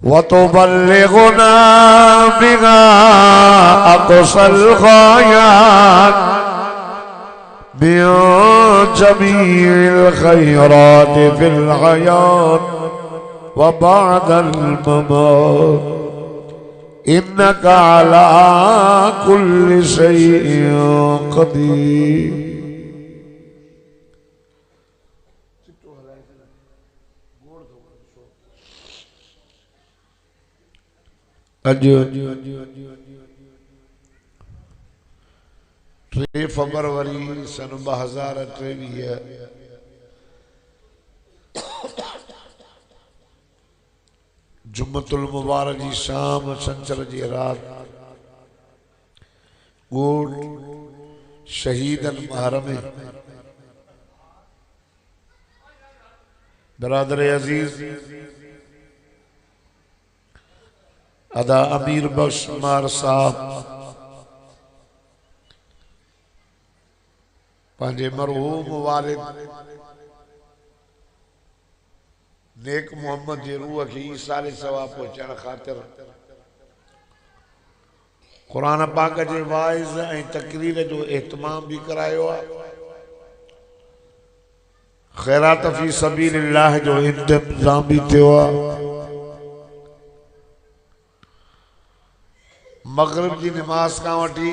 वतुबल्लिगुना बिहा अक़सल ग़ायात बिन जमीइल ख़ैरात फिल हयात व बअदल ममात इन्नका अला कुल्लि शैइन क़दीर। अज 3 फरवरी सन 2023 जुम्मतुल मुबारक जी शाम छंछर जी रात गोट शहीदन महरम बरादर अजीज अदा अमीर बख्श मार साहब पंहिंजे मरहूम वालिद नेक मोहम्मद जी रूह खे ईसाले सवाब पहुचाइण ख़ातिर क़ुरान पाक जे वाइज़ ऐं तक़रीर जो एहतमाम भी करायो आहे। ख़ैरात फी सबीलिल्लाह जो इंतज़ाम भी थियो आहे। मग़रिब जी नमाज का वठी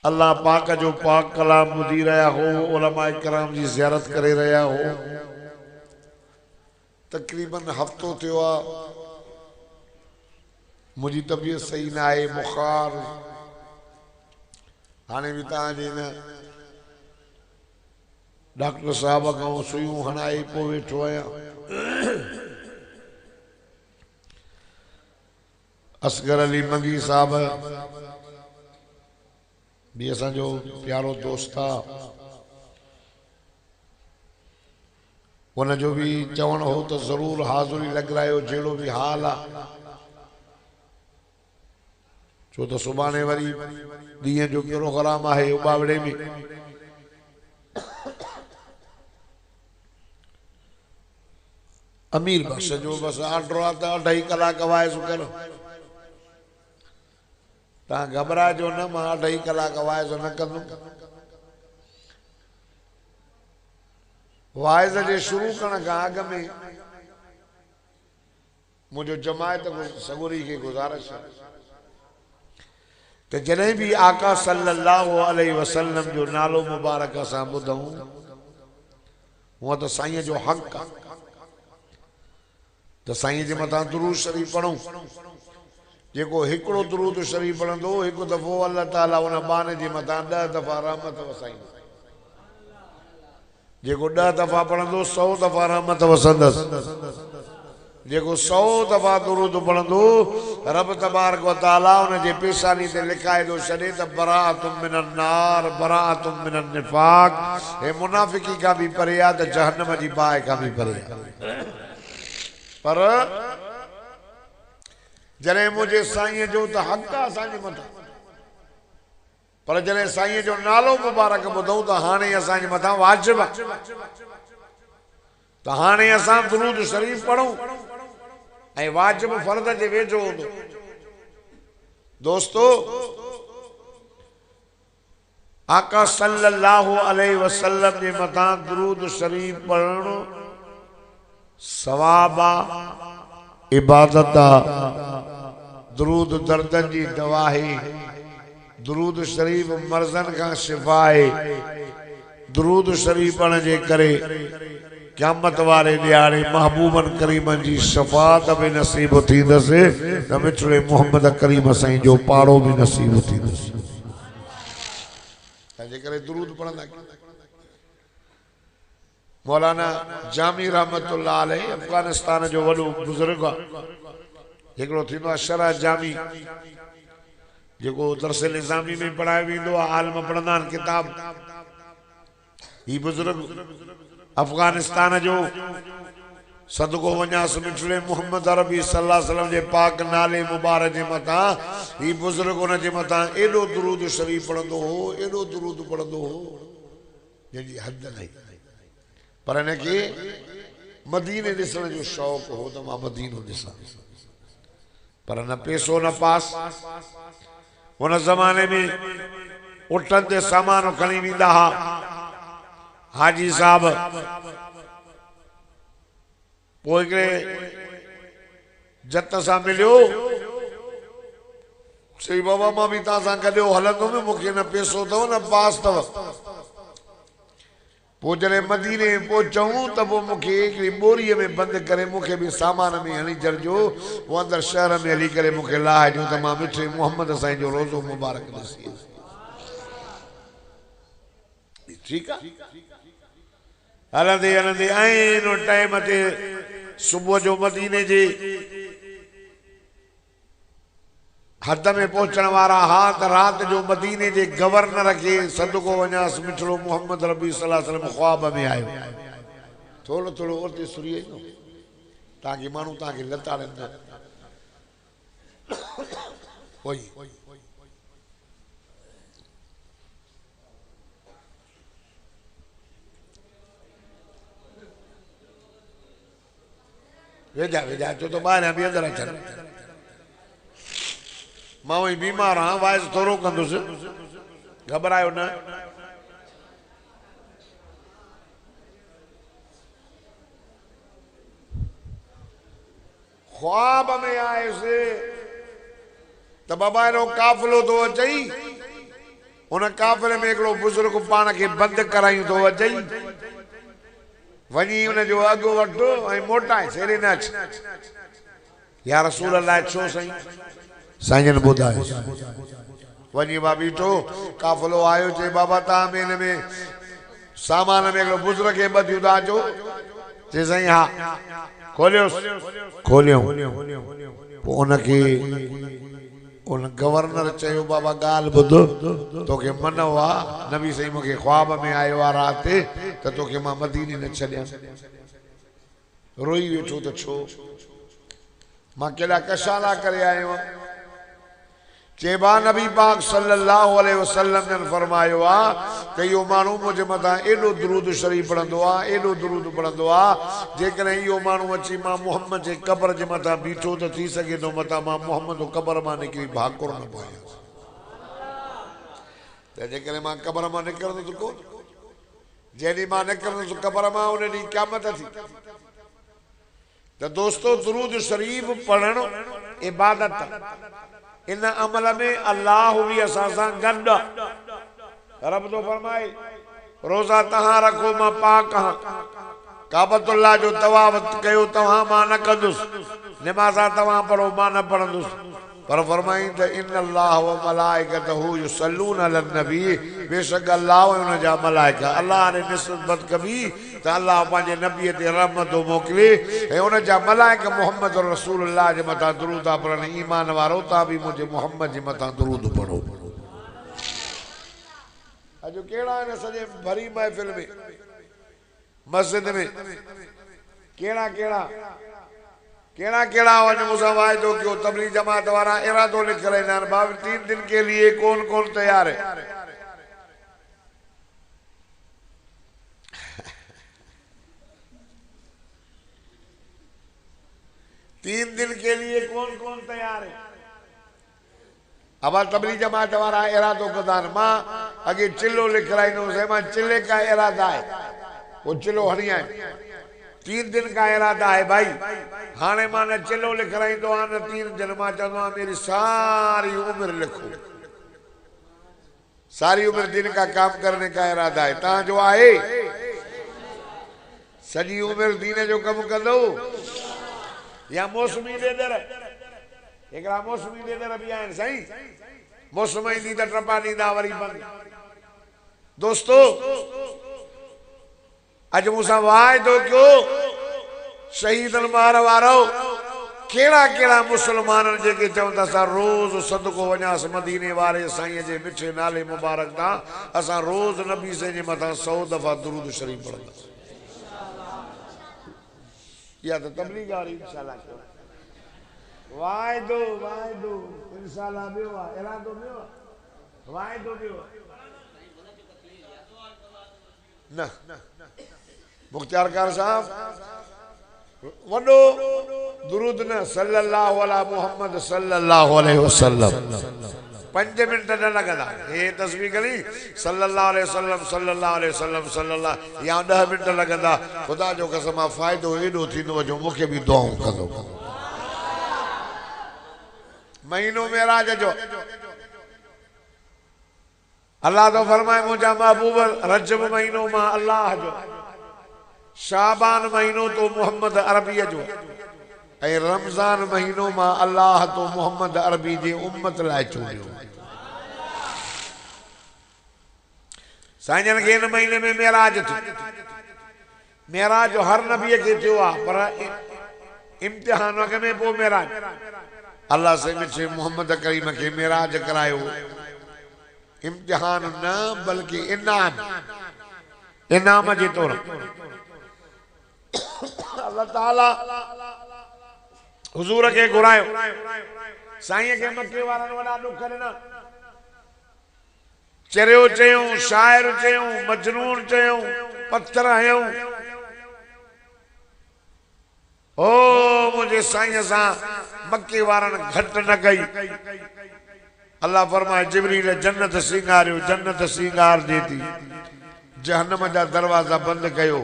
अल्लाह पाक जो पाक कलाम ॿुधी रहा हो, उलमाए किराम जी ज़ियारत करे रहा हो। तकरीबन हफ्तो थियो आहे। मुझी तबीयत सही ना आहे, बुखार हाने भी तव्हांजे न डॉक्टर साहब खां सुयूं हणाए पोइ वेठो आहियां। असगर अली मंगी साहब भी असांजो प्यारो दोस्त आहे। उनजो भी चवण हो तो जरूर हाज़िरी लॻरायो जहिड़ो भी हाल आहे। छो तो सुभाणे वरी ॾींहं जो प्रोग्राम आहे उबावड़े में। अमीर बख्श जो बस ऑर्डर आहे त 2.5 कलाक वाइस करो। तव्हां घबराइजो न, मां 2.5 कलाक वाइज़ न कंदुमि। वाइज़ जे शुरू करण खां अॻु में मुंहिंजो जमायत सगुरी खे गुज़ारिश आहे त जॾहिं भी आका सल्लल्लाहु अलैहि वसल्लम जो नालो मुबारक असां ॿुधूं हूअं त साईं जो हक़ आहे त साईं जे मथां दुरूद शरीफ़ पढ़ूं। जेको हिकिड़ो दुरूद शरीफ़ पढ़ंदो हिकु दफ़ो अल्लाह ताला उन बाने जे मथां 10 दफ़ा रहमत वसाईंदो। जेको 10 दफ़ा पढ़ंदो 100 दफ़ा रहमत वसंदसि। जेको 100 दफ़ा दुरूद पढ़ंदो रब तबारक व तआला उन जे पेशानी ते लिखाए थो छॾे त बराअतुम मिनन नार बराअतुम मिनन निफाक। हे मुनाफिकी खां भी परे आहे त जहन्नम जी बाहि खां भी परे आहे। पर जॾहिं मुझे साईं जो त हक़ आहे असांजे मथां, पर जॾहिं साईं जो नालो मुबारक ॿुधूं त हाणे असांजे मथां वाजिब आहे त हाणे असां दुरूद शरीफ़ पढ़ूं ऐं वाजिब फर्द जे वेझो हूंदो। दोस्तो, आका सल्लल्लाहु अलैहि वसल्लम जे मथां दुरूद शरीफ़ पढ़णु सवाब आहे, इबादत आहे। दुरूद दर्दन जी दवा है। दुरूद शरीफ मर्ज़न का शिफा है। दुरूद शरीफ पढ़ण जे करे क़यामत वारे ॾियारे महबूबन करीमन जी शफ़ाअत में नसीब थींदसि त मिठड़े मोहम्मद करीम साईं जो पाड़ो भी नसीब थींदसि। तंहिंजे करे दुरूद पढ़ंदा। मौलाना जामी रहमतुल्लाह अलैह अफगानिस्तान जो वॾो बुजुर्ग आहे। हिकिड़ो थींदो आहे शरह जामी जेको दरस निज़ामी में पढ़ायो वेंदो आहे। आलम पढ़ंदा आहिनि किताब। ही बुजुर्ग अफगानिस्तान जो सदको वञासि मिठड़े मोहम्मद अरबी सल्लल्लाहु अलैहि वसल्लम जे पाक नाले मुबारक जे मथां ही बुजुर्ग उन जे मथां एॾो दुरूद शरीफ़ पढ़ंदो हो, एॾो दुरूद पढ़ंदो हो जंहिंजी हद न। पर हिनखे मदीने ॾिसण जो शौक़ हो त मां मदीनो ॾिसां पर न पैसो न पास उन ज़माने में उठनि ते सामान खणी वेंदा हा हाजी साहब पोइ हिकिड़े जत सां मिलियो चई बाबा मां बि तव्हां सां गॾु हलंदुमि मूंखे न पैसो अथव न पास अथव पोइ जॾहिं मदीने में पहुचऊं त पोइ मूंखे हिकिड़ी ॿोरीअ में बंदि करे मूंखे बि सामान में हणी छॾिजो पोइ अंदरि शहर में हली करे मूंखे लाहे ॾियो त मां मिठे मोहम्मद साईं जो रोज़ो मुबारक ॾिसी ठीकु आहे हलंदे हलंदे ऐं टाइम ते सुबुह जो मदीने जे हद में पहुंचण वारा हा त रात जो मदीने जे गवर्नर के सदको वञास मिठड़ो मोहम्मद रबी सल्लल्लाहु अलैहि वसल्लम ख्वाब में आयो थोड़ो थोड़ो उते सुरी आयो ताकि मानू ताकि लताड़े न ओई वेजा वेजा जो तो बाहर भी अंदर अचन मां वही बीमार हाँ वाइस थोरो कंदुसि घबरायो न ख्वाब में आए से त बाबा नो काफिलो तो अचई उन काफिले में हिकिड़ो बुजुर्ग पाण खे बंदि करायूं तो अचई वनी उन जो अगो वठो ऐं मोटाए सेरे न अच या रसूल अल्लाह छो सही साईं बुधाए वनी बा बीठो काफिलो आयो चे बाबा ता में इन में सामान में हिकिड़ो बुजुर्ग खे बधियो था अचो चे साईं हा खोलियो पोइ उनखे उन गवर्नर चयो बाबा ॻाल्हि ॿुधो तोखे मन हुआ नबी साईं मूंखे ख्वाब में आयो आहे राति त तोखे मां मदीने न छॾियां रोई वेठो त छो मां केॾा कशाला करे आयो चेबा नबी पाक सल्लल्लाहु अलैहि वसल्लम ने फरमायो आ कि यो मानू मुझे मथा एडो दुरूद शरीफ पढ़ंदो आ एडो दुरूद पढ़ंदो आ जेकरे यो मानू अची मां मोहम्मद जे कब्र जे मथा बीठो त थी सके तो मथा मां मोहम्मद कब्र मां निकरी भाकुर न पाया त जेकरे मां कब्र मां निकरंदो त कोन जेडी मां निकरंदो कब्र मां उन दी क़यामत थी त दोस्तों दुरूद शरीफ पढ़ण इबादत इन अमल में अल्लाह भी असा गड रब तो फरमाए रोजा तहां रखो मां पाक हां काबतुल्लाह जो तवाफ कयो तहां मां न कंदुस नमाज़ा तहां पढ़ो मां न पढ़ंदुस पर फरमाई त इन अल्लाह व मलाइकतहु युसल्लून अलन नबी बेशक अल्लाह व उन जा मलाइका अल्लाह ने निस्बत कबी त अल्लाह पांजे नबी ते रहमत मोकले ए उन जा मलाइका मोहम्मद रसूलुल्लाह जे मथा दुरूद पढ़न ईमान वारो ता भी मुझे मोहम्मद जे मथा दुरूद पढ़ो अजो केड़ा ने सजे भरी महफिल में मस्जिद में केड़ा केड़ा केड़ा केड़ा वन मुसा वायदो क्यों तबलीग जमात वाला इरादो लिख रहे ना बाबू 3 दिन के लिए कौन कौन तैयार है तीन दिन के लिए कौन कौन तैयार है अब तबलीग जमात वाला इरादो कदान मां अगे चिल्लो लिख रही नो से मां चिल्ले का इरादा है वो चिल्लो हरिया है 3 दिन का इरादा है भाई हाने माने चिल्लो लिख रही तो आने 3 दिन मां चाहता मेरी सारी उम्र लिखो सारी उम्र दिन का काम करने का इरादा है ता जो आए सजी उम्र दीन जो कम कर दो या मौसमी दे दर एकरा मौसमी दे दर भी आए सही मौसमी दी त ट्रपा दी दा वरी बंद दोस्तों अज मुसा वायदो क्यों शहीद मार वारो केड़ा केड़ा मुसलमान जेके चवंदा सा रोज सदको वञास मदीने वाले साईं जे मिठे नाले मुबारक दा असा रोज नबी से जे मथा 100 दफा दुरूद शरीफ पढ़ंदा या तो तबलीग वाली इंशाल्लाह वायदो वायदो इंशाल्लाह बेवा इरादो बेवा वायदो बेवा ना मुख्तियार कार साहब वडो दुरूद न सल्लल्लाहु अला मुहम्मद सल्लल्लाहु अलैहि वसल्लम 5 मिनट न लगदा ये तस्वीर करी सल्लल्लाहु अलैहि वसल्लम सल्लल्लाहु अलैहि वसल्लम सल्लल्लाहु या 10 मिनट लगदा खुदा जो कसम फायदो एडो थींदो जो मुखे भी दुआऊं कंदो महीनो मेराज जो अल्लाह तो फरमाए मुझा महबूब रजब महीनो मां अल्लाह जो शाबान महीनो तो मोहम्मद अरबी जो ए रमजान महीनो मां अल्लाह तो मोहम्मद अरबी जी उम्मत लाए चूंडियो साईं के इन महीने में मेराज थी मेराज हर नबी के थियो आ पर इम्तिहान में पो मेराज अल्लाह से मिठे मोहम्मद करीम के मेराज करायो इम्तिहान न बल्कि इनाम जे तौर अल्लाह ताला हुजूर के घुरायो साईं के मक्के वारन वडा दुख न चरियो चयूं शायर चयूं मजनून चयूं पत्थर हयूं ओ मुझे साईं सा मक्के वारन घट न गई अल्लाह फरमाए जिब्रील जन्नत सिंगारियो जन्नत सिंगार देती जहन्नम जा दरवाजा बंद कयो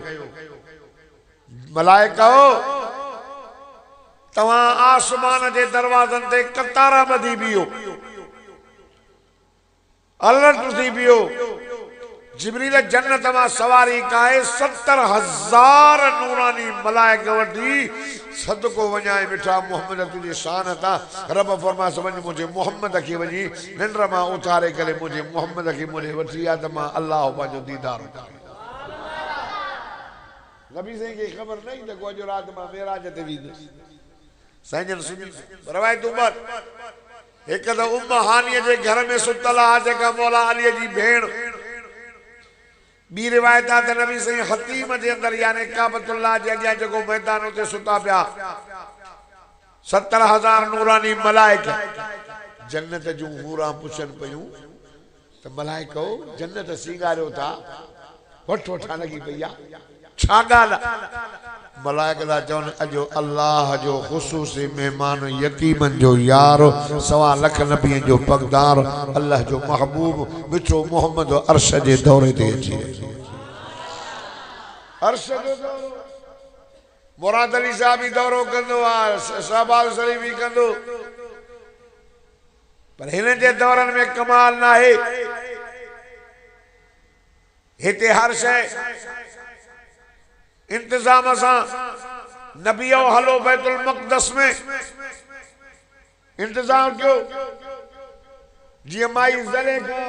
मलाइका तवा आसमान के दरवाजन ते कतारा बधी बियो अलर्ट थी बियो जिब्रील जन्नत में सवारी काए 70,000 नूरानी मलाइक वठी सदको वजाए मिठा मोहम्मद तुझे शान था रब फरमा समझ मुझे मोहम्मद की वजी निंद्र मां उतारे करे मुझे मोहम्मद की मुझे वठी आ त मां अल्लाह पाजो दीदार नबी से की खबर नहीं त को जो रात में मेराज ते वी साईं सुनी रवायत उमर एक द उम्म हानिया जे घर में सुतल आ जेका मौला अली जी भेण बी रिवायत आ त नबी सही हतीम जे अंदर यानी काबतुल्लाह जे अॻियां जेको मैदान उते सुता पिया 70,000 नूरानी मलाइक जन्नत जूं हूरा पुछन पयूं त मलाइको जन्नत सिंगारियो था वठ वठा लगी पई छा गाल मलाइक दा चवन अजो अल्लाह जो खुसूसी मेहमान यतीमन जो यार 1.25 लाख नबी जो पगदार अल्लाह जो महबूब मिठो मोहम्मद अर्श जे दौरे ते अची अर्श जो दौरो मुराद अली साहब भी दौरो कंदो आ शहबाज शरीफ भी कंदो पर हिन जे दौरन में कमाल ना है हिते हर शय इंतजाम सा नबियो हलो बैतुल मक़दस में इंतजाम क्यों जी माई जले का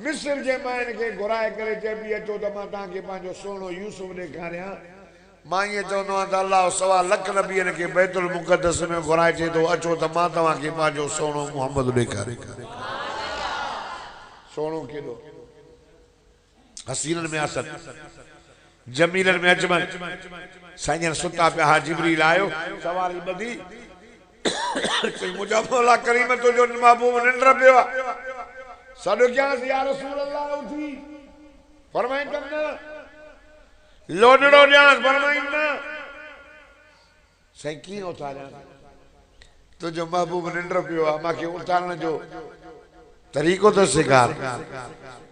मिस्र जे माइन के घुराए करे जे भी अचो त मां ताके पांजो सोनो यूसुफ ॾेखारियां मां ये चवंदो आहियां त अल्लाह 1.25 लाख नबियन के बैतुल मुक़द्दस में घुराए चे तो अचो त मां तव्हांखे पांजो सोनो मोहम्मद ॾेखारे सोनो केॾो हसीनन में असद जमीलन में अजमल साईं सुता पे हा जिब्रील आयो सवारी बदी मुझा मौला करीम तो जो महबूब निंद्र पियो सडो क्या या रसूल अल्लाह उठी फरमाइन करना लोडड़ो न्यास फरमाइन ना सही की उतारा तो जो महबूब निंद्र पियो माके उतारने जो तरीको तो सिखार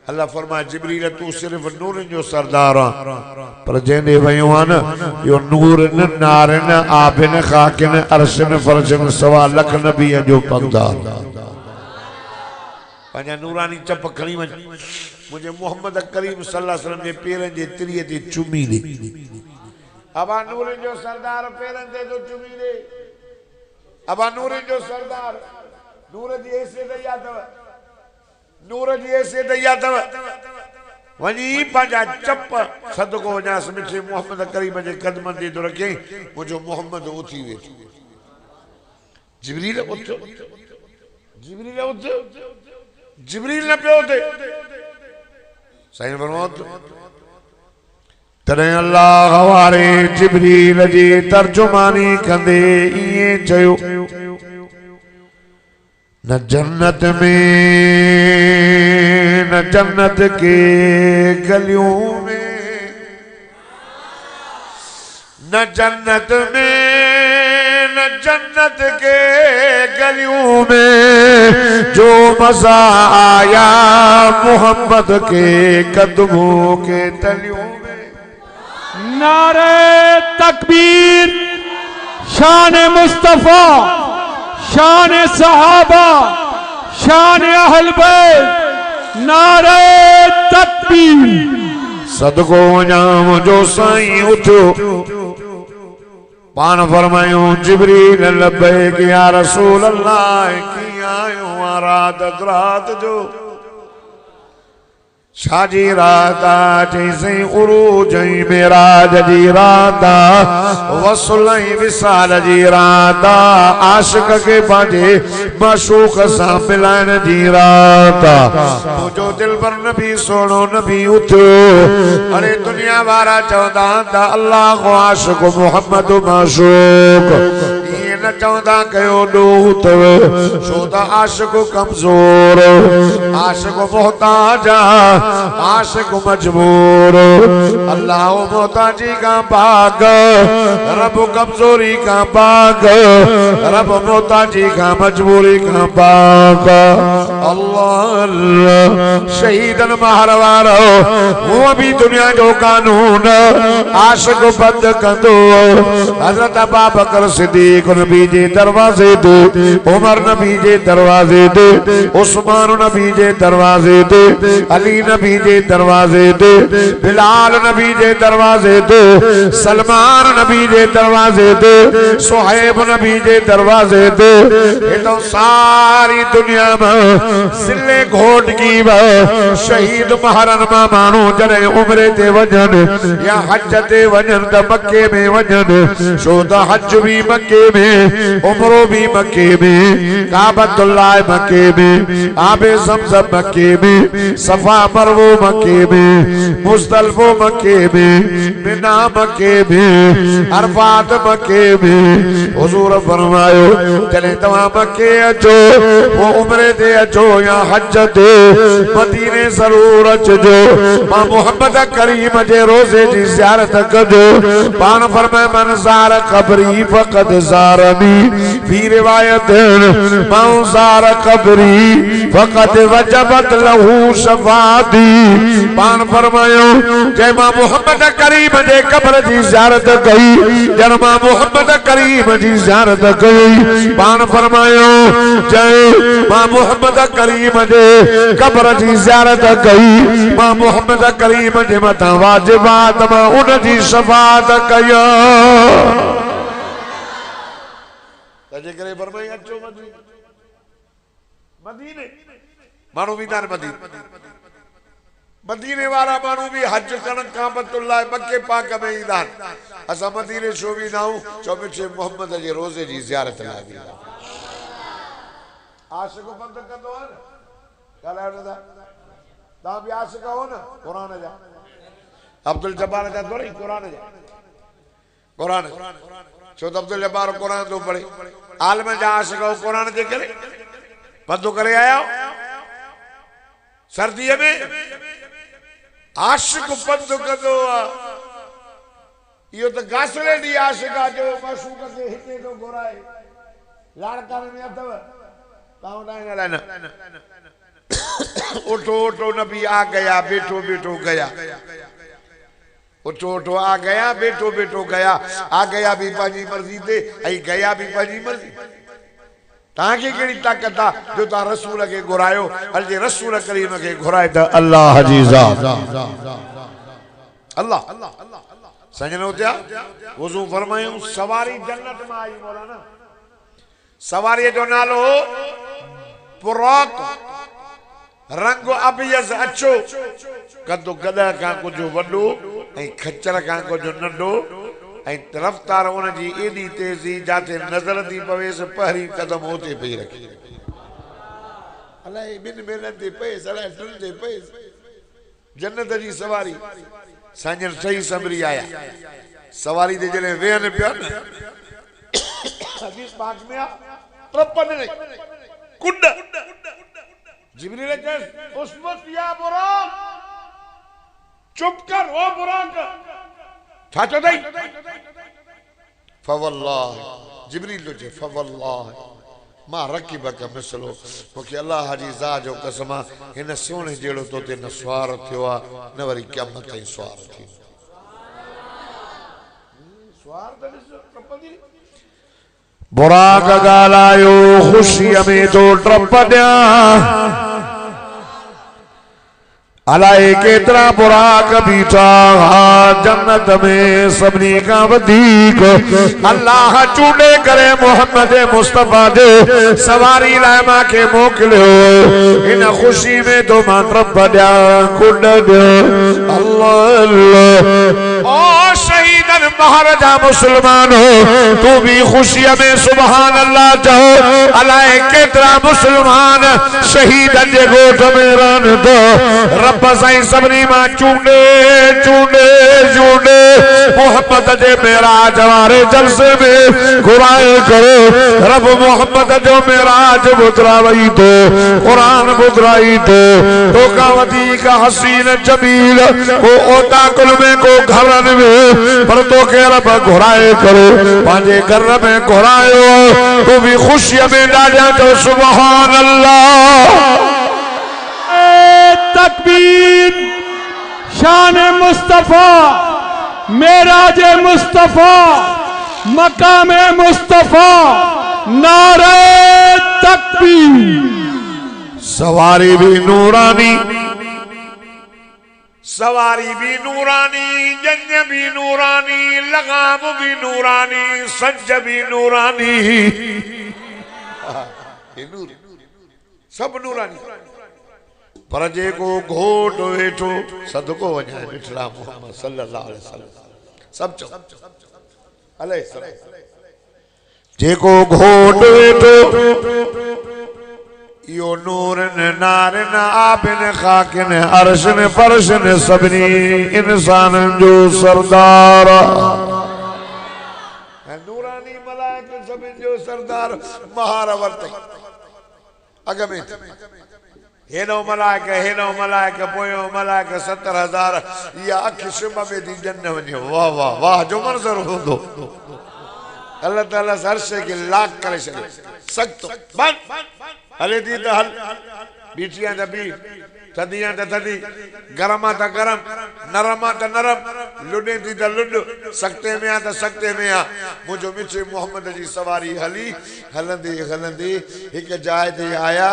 अल्लाह फरमाए जिब्रील तू सिर्फ नूर जो सरदार पर जेंदे वयोन यो नूर न नार न आबिन खाकिन अरशन फरशन 1.25 लाख नबी जो पगदार पंजा नूरानी चप खणी वन मुझे मोहम्मद करीम सल्लल्लाहु अलैहि वसल्लम जे पेरन जे तिरिये ते चुमी दे अबा नूर जो सरदार पेरन ते तो चुमी दे अबा नूर जो सरदार नूर जी ऐसे दया तव नूर जी ऐसे दया तव वनी पंजा चप सदको वजास मिठे मोहम्मद करीम जे कदमन दे तो रखे मुझो मोहम्मद उठी वे जिब्रील उठ जिब्रील न पियो थे सही फरमात तने अल्लाह वारे जिब्रील जी तर्जुमानी कंदे इए चयो न जन्नत में न जन्नत के गलियों में न जन्नत में न जन्नत के गलियों में जो मजा आया मोहम्मद के कदमों के तलियों में। नारे तकबीर, शान मुस्तफा, शान सहाबा, शान अहल बैत, नारे तकबीर। सदको वञां जो साईं उठो पान फरमायो जिब्रील लब्बैक या रसूल अल्लाह की आयो रात रात जो शाजी राता जैसे उरूज मेराज जी राता वसुलई विसाल जी राता आशिक के पांजे माशूक सां मिलाइण जी राता। मुझो दिल पर नबी सोनो नबी उठो अरे दुनिया वारा चवंदा त अल्लाह को आशिक मोहम्मद माशूक ये न चवंदा कयो ॾोह अथव छो त आशिक कमज़ोर आशिक मोहताज आशिक मजबूर अल्लाह मोहताजी का पाक रब कमजोरी का पाक रब मोहताजी का मजबूरी का पाक। अल्लाह अल्लाह शहीदन मारवारो वो भी दुनिया जो कानून आशिक बंद कंदो। हजरत अबू बकर सिद्दीक नबी जे दरवाजे ते उमर नबी जे दरवाजे ते उस्मान नबी जे दरवाजे ते अली नबी जे दरवाजे ते बिलाल नबी जे दरवाजे ते सलमान नबी जे दरवाजे ते सुहैब नबी जे दरवाजे ते तो सारी दुनिया में सिले घोट की शहीद महारन मा मानू जने उम्रे ते वजन या हज ते वजन त मक्के में वजन छो त हज भी मक्के में उम्रो भी मक्के में काबतुल्लाह मक्के में आबे ज़मज़म मक्के में सफा मरवो मक्के में मुज़दलिफ़ो मक्के में मिना मक्के में अरफात मक्के में। हुज़ूर फरमायो जॾहिं तव्हां मक्के अचो वो उम्रे ते अचो या हज ते मदीने ज़रूर अचजो मां मोहम्मद करीम जे रोज़े जी ज़ियारत कजो। पान फरमाए मन ज़ार क़ब्री फ़क़द ज़ारनी फी रिवायत मां ज़ार क़ब्री फ़क़द वजबत लहू शफ़ाअती। पान फरमायो जय मां मोहम्मद करीम जे कब्र जी ज़ियारत कई जन मां मोहम्मद करीम जी ज़ियारत कई। पान फरमायो जय मां मोहम्मद करीम जे कब्र जी ज़ियारत कई मां मोहम्मद करीम जे मथां वाजिबात मां उन जी शफ़ाअत कयो। तजे करे फरमाई अचो मदीने मानू भी दान मदीने मदीने वाला मानू भी हज करण काबतुल्लाह मक्के पाक में ईंदा असा मदीने छो भी नाऊ चो मिठे मोहम्मद जे रोज़े जी ज़ियारत लाइ भी आशिक बंद कंदो है ॻाल्हाइण दा तव्हां भी आशिक हो न कुरान जा अब्दुल जब्बार जा थोड़ी कुरान जा कुरान छो त अब्दुल जब्बार कुरान तो पढ़े आलम जा आशिक हो कुरान जे करे बंदो करे आया सर्दी में आशिक बंद कंदो यो तो गासले दी आशिक जो माशूक के हिते तो घुराए लाड़काने में अथव ताऊ ना उठो उठो नबी आ गया बैठो बैठो गया उठो उठो आ गया बैठो बैठो गया आ गया भी पाजी मर्जी ते आई गया भी पाजी मर्जी। ताके केड़ी ताकत आ जो ता रसूल के घुरायो हल जे रसूल करीम के घुराए त अल्लाह जी ज़ात अल्लाह सजनो त्या वजू फरमायूं सवारी जन्नत में आई मौलाना सवारी जो नालो पुराक रंग अबियज अचो कदो गदा का कुछ वडो ए खच्चर का कुछ नंडो ए रफ्तार उन जी एडी तेजी जाते नजर दी पवे से पहरी कदम होते पे रखी अल्लाह बिन मेलन दे पे सला टन दे पे जन्नत जी सवारी सांजन सही समरी आया सवारी दे जने वेन पिया हदीस पाक में आ ट्रपन ने कुड जिब्रील के उस्मत या बुराक चुप कर ओ बुराक छाचो दई फवल्लाह जिब्रील जो फवल्लाह मां रकीबक मिसलो मूंखे अल्लाह जी ज़ात जो कसम हिन सोने जहिड़ो तो ते न सुवार थियो आहे न वरी क़यामत ताईं सुवार थी सुवार त ॾिस बुराक ॻाल्हायो ख़ुशीअ में तो ट्रप ॾियां अलाए केतिरा बुराक बीठा जन्नत में सभिनी खां वधीक अल्लाह चूंडे करे मोहम्मद मुस्तफा जे सवारी लाइ मूंखे मोकिलियो इन ख़ुशी में तो मां ट्रप ॾियां कुंड ॾियां अल्लाह ओ शहीदन महाराजा मुसलमानो तू भी खुशियां में सुभान अल्लाह चओ अलाए केतिरा मुसलमान शहीदन जे गोठ में रहनि तो रब साईं सभिनी मां चूंडे चूंडे चूंडे मोहम्मद जे मेराज वारे जलसे में घुराए करो रब मोहम्मद जो मेराज बुधराई तो कुरान बुधराई तो का वधीक हसीन जमील को ओता कुल में को घरन में पर तो के रब घुराए करो पांजे घर में घुरायो तू भी खुशियां में डालिया तो सुभान अल्लाह तकबीर शान मुस्तफा मेराज मुस्तफा मकाम मुस्तफा नारे तकबीर सवारी भी नूरानी सवारी भी नूरानी जंज भी नूरानी लगाम भी नूरानी सज्ज भी नूरानी सब नूरानी पर जेको घोट वेठो सदको वञाए मिठड़ा मोहम्मद सल्लल्लाहु अलैहि वसल्लम सब चो अले जेको घोट वेठो यो नूर ने नार ने आबिन खाकिन अर्श ने फर्श ने सभिनी इंसान जो सरदार नूरानी मलाइक सभिनी जो सरदार महारवत अगमे हेनो मलाइक पोयो मलाइक 70,000 या अख शुम में दी जन्न वने वाह वाह वाह जो मंजर होंदो अल्लाह ताला अर्श के लाख करे छे सख्त बन हले दी त हल बीटियां त बी थदियां त थदी गरमा त गरम नरमा त नरम लुडे दी त लुड सख्ते में आ त सख्ते में आ मुझो मिठे मोहम्मद जी सवारी हली हलंदी हलंदी एक जाय ते आया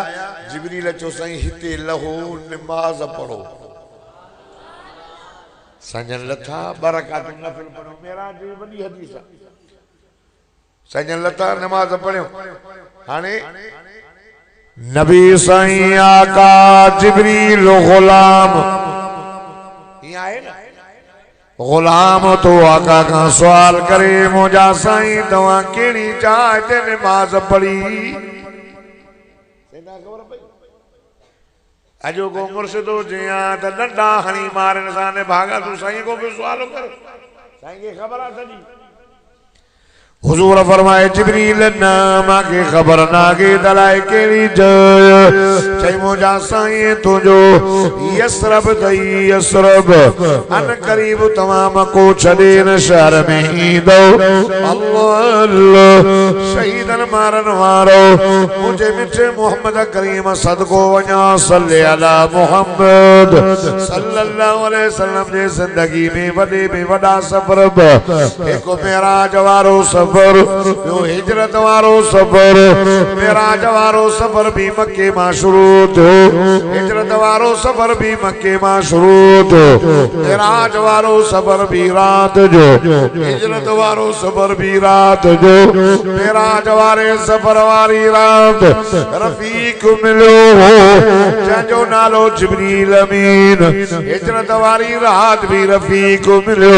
जिब्रील चो सही हिते लहो नमाज पढ़ो संजन लथा बरकत नफल पढ़ो मेरा जी वडी हदीस संजन लथा नमाज पढ़ो हाने नबी साईं आका जिब्रील गुलाम यहाँ आए ना गुलाम तो आका का सवाल करे मुझा साईं तवा केड़ी चाहते नमाज पढ़ी अजो को मुर्शिदो जिया त डंडा हणी मारन साने भागा तू साईं को भी सवाल कर साईं के खबर आ सजी हुजूर फरमाए जिब्रील नाम के खबर ना के दलाए केड़ी जय चई मुझा साईं तुझो यसरब दई यसरब अन करीब तमाम को छदे न शहर में ईंदो अल्लाह शहीदन मारन वारो मुझे मिठे मोहम्मद करीम सदको वना सल्ले अला मोहम्मद सल्लल्लाहु अलैहि वसल्लम जे जिंदगी में वडे में वडा सफर एको मेराज वारो सफर यो हिजरत वारो सफर मेराज वारो सफर भी मक्के मां शुरू थियो हिजरत वारो सफर भी मक्के मां शुरू थियो मेराज वारो सफर भी रात जो हिजरत वारो सफर भी रात जो मेराज वारे सफर वारी रात रफीक मिलो जंजो नालो जिब्रील अमीन हिजरत वारी रात भी रफीक मिलो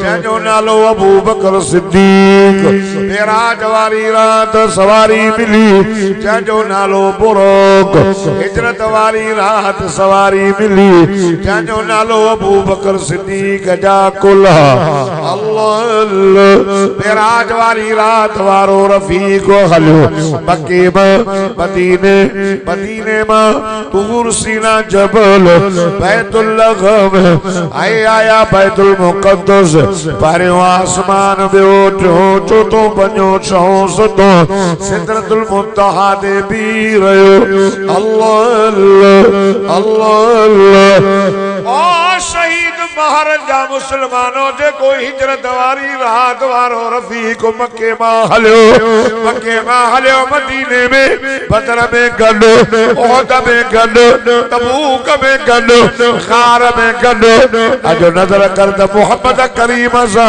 जंजो नालो अबू बकर सिद्दीक मेराज वारी रात सवारी मिली जंजो नालो बुरक हिजरत वारी रात सवारी मिली जंजो नालो अबू बकर सिद्दीक जा कुल्हा अल्लाह मेराज वाली रात वारो रफीक हलो मक्के में मदीने मदीने में तूर सीना जबल बैतुल्लाह में आया बैतुल मुक़द्दस पर आसमान में उठो तो बनो चौस तो सिदरतुल मुंतहा दे भी रहो अल्लाह अल्लाह ओ शहीद बाहर जा मुसलमानों जे कोई हिजरत वारी रात वारो रफीक मक्के में हलो मदीने में बदर में गलो ओहद में गलो तबूक में गलो खार में गलो अजो नजर कर द मोहम्मद करीम सा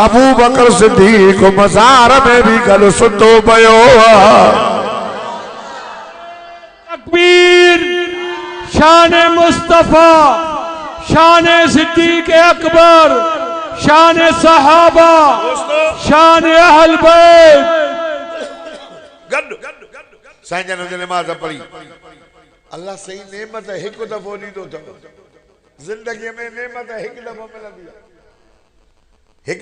अबू बकर सिद्दीक मजार में भी गलो सुतो पयो तकबीर शान मुस्तफा शान सिद्दीक अकबर शान सहाबा शान अहल बैत साईं जन नमाज पढ़ी अल्लाह सही नेमत एक दफो ॾींदो अथव जिंदगी में नेमत एक दफो मिलंदी आहे एक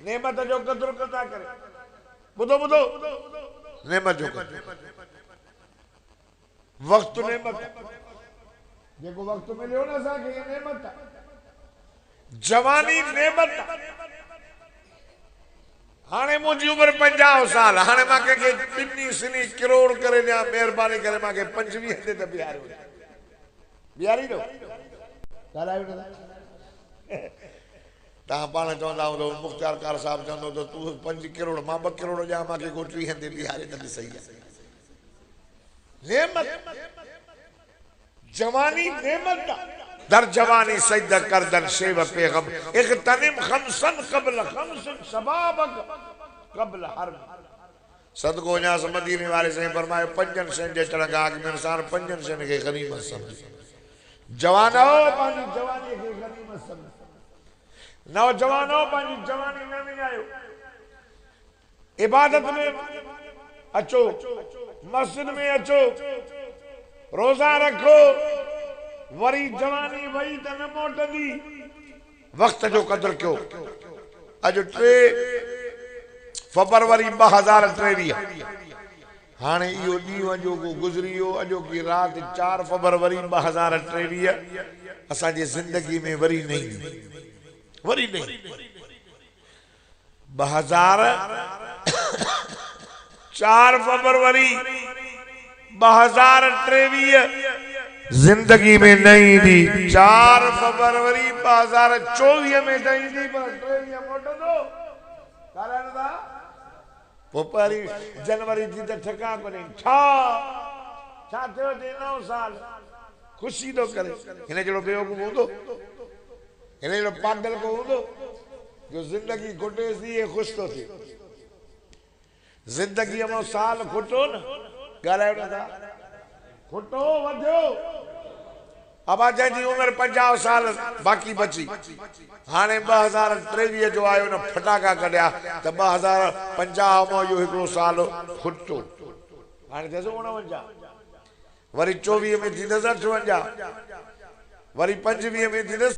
नेमत जो कदर कदा करे ॿुधो ॿुधो नेमत जो वक्त नेमत जेको वक्त मिलियो न असांखे ये नेमत जवानी नेमत हाणे मुंहिंजी उम्र 50 साल हाणे मां कंहिंखे टिनी सिनी करोड़ करे ॾियां महिरबानी करे मांखे 25 ते त बिहारी ॾो ॻाल्हायो न तव्हां पाण चवंदा हूंदो मुख्तार कार साहब चवंदो त तूं 5 करोड़ मां 2 करोड़ ॾियां मांखे को 30 ते बिहारे त सही आहे नेमत जवानी नेमत दर जवानी सजदा करदन शेव पैगम इख्तनिम खमसन कबल खमसन शबाबक कबल हर्ब सदको न्यास मदीने वाले से फरमायो 5 शयुनि जे चढ़ंगा में इंसान 5 शयुनि खे गनीमत समझ जवानो पांजी जवानी खे गनीमत समझ नौजवानो पांजी जवानी न विञायो इबादत में अचो मस्जिद में अचो रोजा रखो वरी जवानी वही त न मोटंदी वक्त जो कदर क्यों अज 3 फरवरी 2023 हाने इहो ॾींहुं अॼो को गुज़री वियो अॼो की रात 4 फरवरी 2023 असांजी ज़िंदगी में वरी नहीं 4 फरवरी 2023 जिंदगी में नहीं दी 4 फरवरी 2024 में नहीं दी पर 23 मोटो दो कारण दा पोपरी जनवरी दी त ठका कोने छा थियो 9 साल खुशी तो करे हिने जड़ो बेवकूफ हूंदो हिने जड़ो पागल को हूंदो जो जिंदगी घुटे सी ये खुश तो थी जिंदगी में साल खुटो न गालायो न था खुटो वधो अब जंहिंजी उम्र 50 साल बाकी बची हाणे 2023 जो आयो न फटाका कढिया त 2050 में यो हिकिड़ो साल खुटो हाणे थिएसि 49 वरी 24 में थींदसि 58 वरी 25 में थींदसि